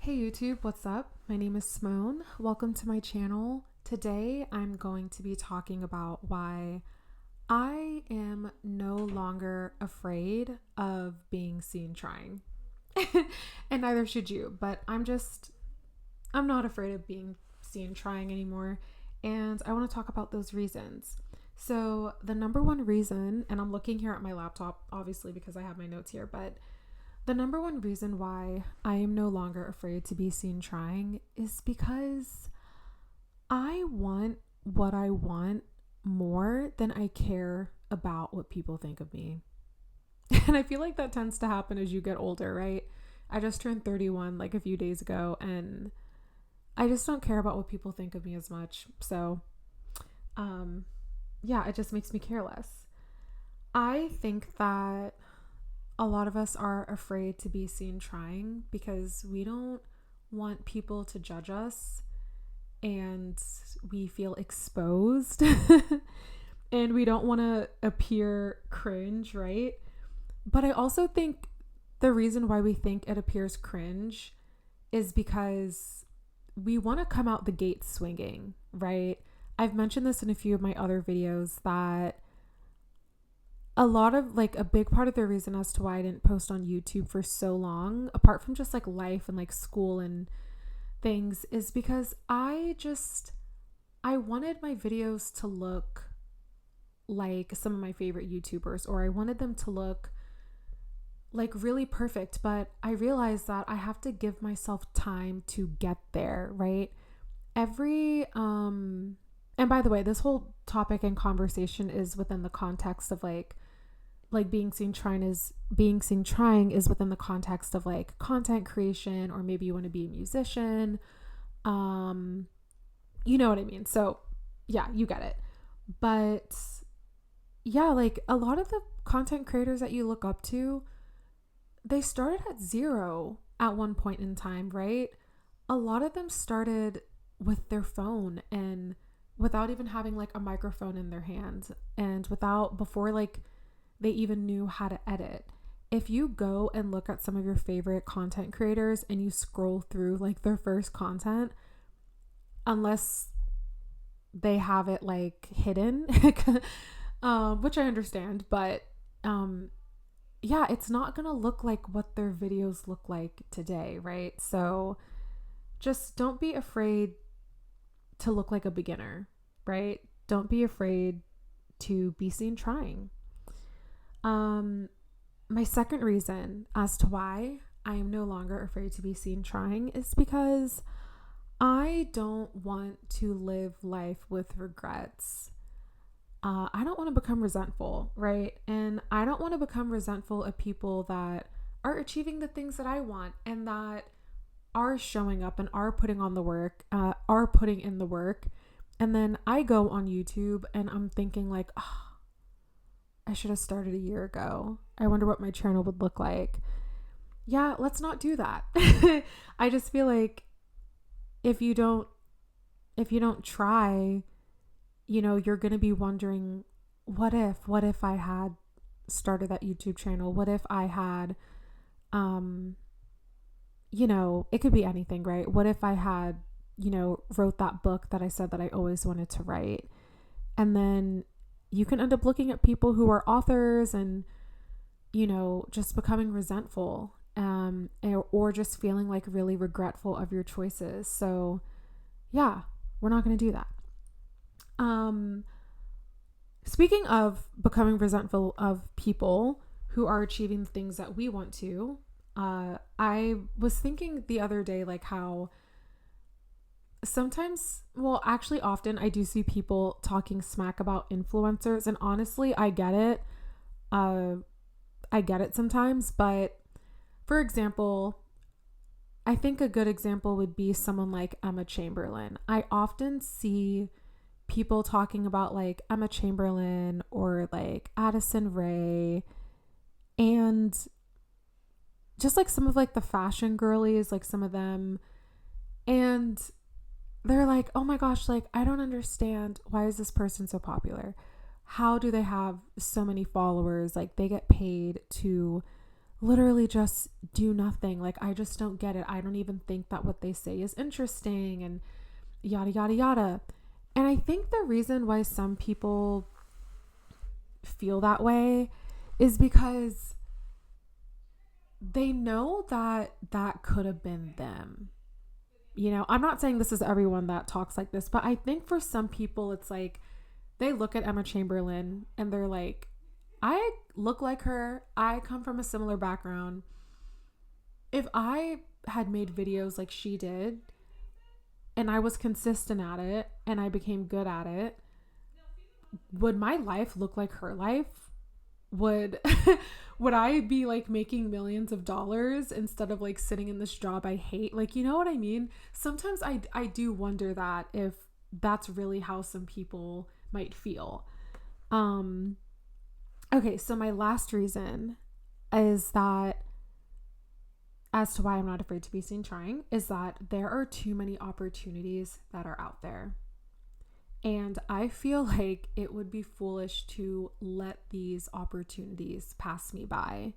Hey YouTube, what's up? My name is Simone. Welcome to my channel. Today I'm going to be talking about why I am no longer afraid of being seen trying. And neither should you, but I'm not afraid of being seen trying anymore. And I want to talk about those reasons. So, the number one reason, and I'm looking here at my laptop, obviously, because I have my notes here, but the number one reason why I am no longer afraid to be seen trying is because I want what I want more than I care about what people think of me. And I feel like that tends to happen as you get older, right? I just turned 31 like a few days ago, and I just don't care about what people think of me as much. So, yeah, it just makes me care less. I think that a lot of us are afraid to be seen trying because we don't want people to judge us and we feel exposed and we don't want to appear cringe, right? But I also think the reason why we think it appears cringe is because we want to come out the gate swinging, right? I've mentioned this in a few of my other videos that a lot of like a big part of the reason as to why I didn't post on YouTube for so long, apart from just like life and like school and things, is because I wanted my videos to look like some of my favorite YouTubers, or I wanted them to look like really perfect, but I realized that I have to give myself time to get there, right? Every and by the way, this whole topic and conversation is within the context of like being seen trying is within the context of like content creation, or maybe you want to be a musician. You know what I mean? So yeah, you get it. But yeah, like a lot of the content creators that you look up to, they started at zero at one point in time, right? A lot of them started with their phone and without even having like a microphone in their hand, and without before like they even knew how to edit. If you go and look at some of your favorite content creators and you scroll through like their first content, unless they have it like hidden, which I understand, but yeah, it's not gonna look like what their videos look like today, right? So just don't be afraid to look like a beginner, right? Don't be afraid to be seen trying. Um, my second reason as to why I am no longer afraid to be seen trying is because I don't want to live life with regrets. I don't want to become resentful, right? And I don't want to become resentful of people that are achieving the things that I want and that are showing up and are putting on the work, are putting in the work. And then I go on YouTube and I'm thinking like, oh, I should have started a year ago. I wonder what my channel would look like. Yeah, let's not do that. I just feel like if you don't if you don't try, you're going to be wondering what if I had started that YouTube channel? What if I had um it could be anything, right? What if I had, wrote that book that I said that I always wanted to write? And then you can end up looking at people who are authors and, just becoming resentful, or just feeling like really regretful of your choices. So, yeah, we're not going to do that. Um, Speaking of becoming resentful of people who are achieving the things that we want to, I was thinking the other day, like how sometimes, well, actually, often I do see people talking smack about influencers, and honestly, I get it. Uh, I get it sometimes, but for example, I think a good example would be someone like Emma Chamberlain. I often see people talking about like Emma Chamberlain or like Addison Rae and just like some of like the fashion girlies, like some of them, and they're like, oh my gosh, like I don't understand, why is this person so popular? How do they have so many followers? Like they get paid to literally just do nothing. Like, I just don't get it. I don't even think that what they say is interesting and yada, yada, yada. And I think the reason why some people feel that way is because they know that that could have been them. You know, I'm not saying this is everyone that talks like this, but I think for some people, it's like they look at Emma Chamberlain and they're like, I look like her. I come from a similar background. If I had made videos like she did and I was consistent at it and I became good at it, would my life look like her life? Would would I be like making millions of dollars instead of like sitting in this job I hate? Like, you know what I mean? Sometimes I do wonder that if that's really how some people might feel. Um okay, so my last reason is that as to why I'm not afraid to be seen trying is that there are too many opportunities that are out there. And I feel like it would be foolish to let these opportunities pass me by.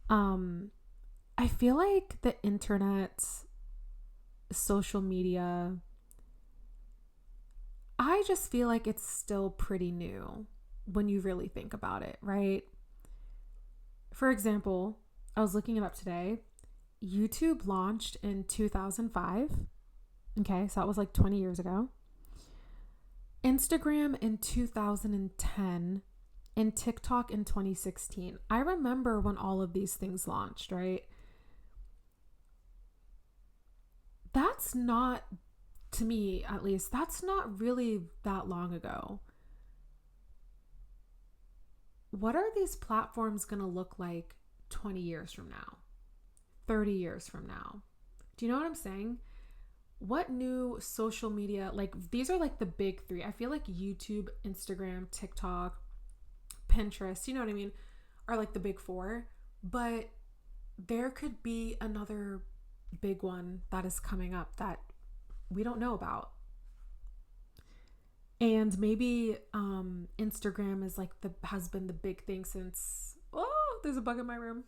I feel like the internet, social media, I just feel like it's still pretty new when you really think about it, right? For example, I was looking it up today. YouTube launched in 2005. Okay, so that was like 20 years ago. Instagram in 2010 and TikTok in 2016. I remember when all of these things launched, right? That's not, to me at least, that's not really that long ago. What are these platforms going to look like 20 years from now? 30 years from now? Do you know what I'm saying? What new social media, like these are like the big three. I feel like YouTube, Instagram, TikTok, Pinterest, you know what I mean, are like the big four. But there could be another big one that is coming up that we don't know about. And maybe Instagram is like has been the big thing since, oh, there's a bug in my room.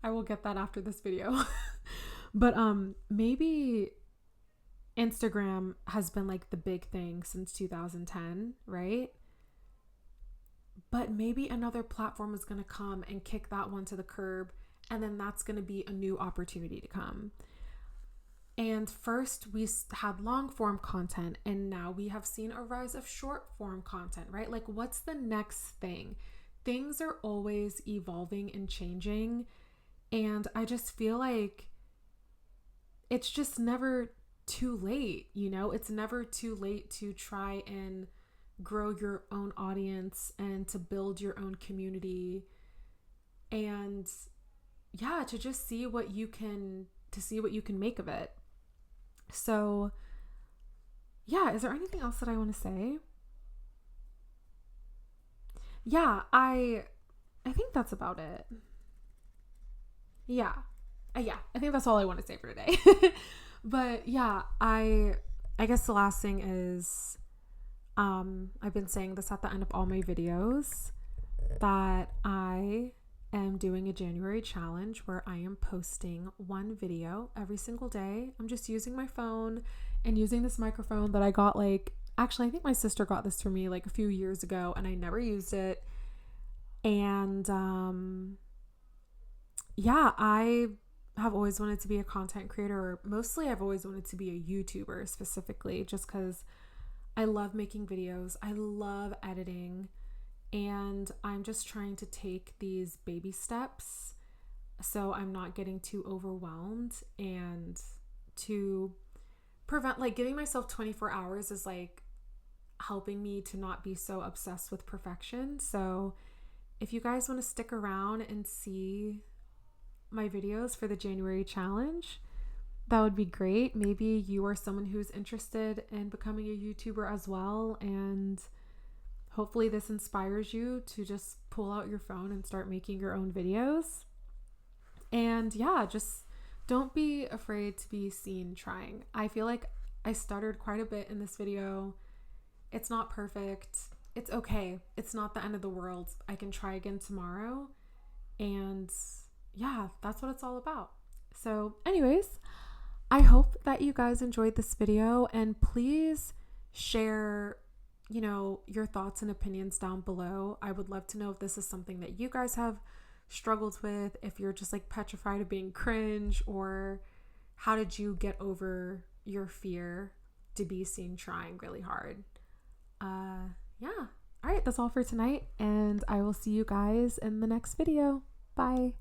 I will get that after this video. But maybe Instagram has been like the big thing since 2010, right? But maybe another platform is going to come and kick that one to the curb, and then that's going to be a new opportunity to come. And first we had long form content, and now we have seen a rise of short form content, right? Like, what's the next thing? Things are always evolving and changing, and I just feel like it's just never too late, you know? It's never too late to try and grow your own audience and to build your own community, and yeah, to just see what you can make of it. So yeah, is there anything else that I want to say? Yeah, I think that's about it. Yeah. Yeah, I think that's all I want to say for today. But yeah, I guess the last thing is I've been saying this at the end of all my videos that I am doing a January challenge where I am posting one video every single day. I'm just using my phone and using this microphone that I got, like, actually I think my sister got this for me like a few years ago and I never used it. And yeah, I have always wanted to be a content creator, or mostly I've always wanted to be a YouTuber specifically, just because I love making videos. I love editing, and I'm just trying to take these baby steps so I'm not getting too overwhelmed, and to prevent, like, giving myself 24 hours is like helping me to not be so obsessed with perfection. So if you guys want to stick around and see my videos for the January challenge, that would be great. Maybe you are someone who's interested in becoming a YouTuber as well, and hopefully this inspires you to just pull out your phone and start making your own videos. And yeah, just don't be afraid to be seen trying. I feel like I stuttered quite a bit in this video. It's not perfect. It's okay. It's not the end of the world. I can try again tomorrow. And yeah, that's what it's all about. So, anyways, I hope that you guys enjoyed this video, and please share, your thoughts and opinions down below. I would love to know if this is something that you guys have struggled with, if you're just like petrified of being cringe, or how did you get over your fear to be seen trying really hard. Yeah. All right, that's all for tonight, and I will see you guys in the next video. Bye.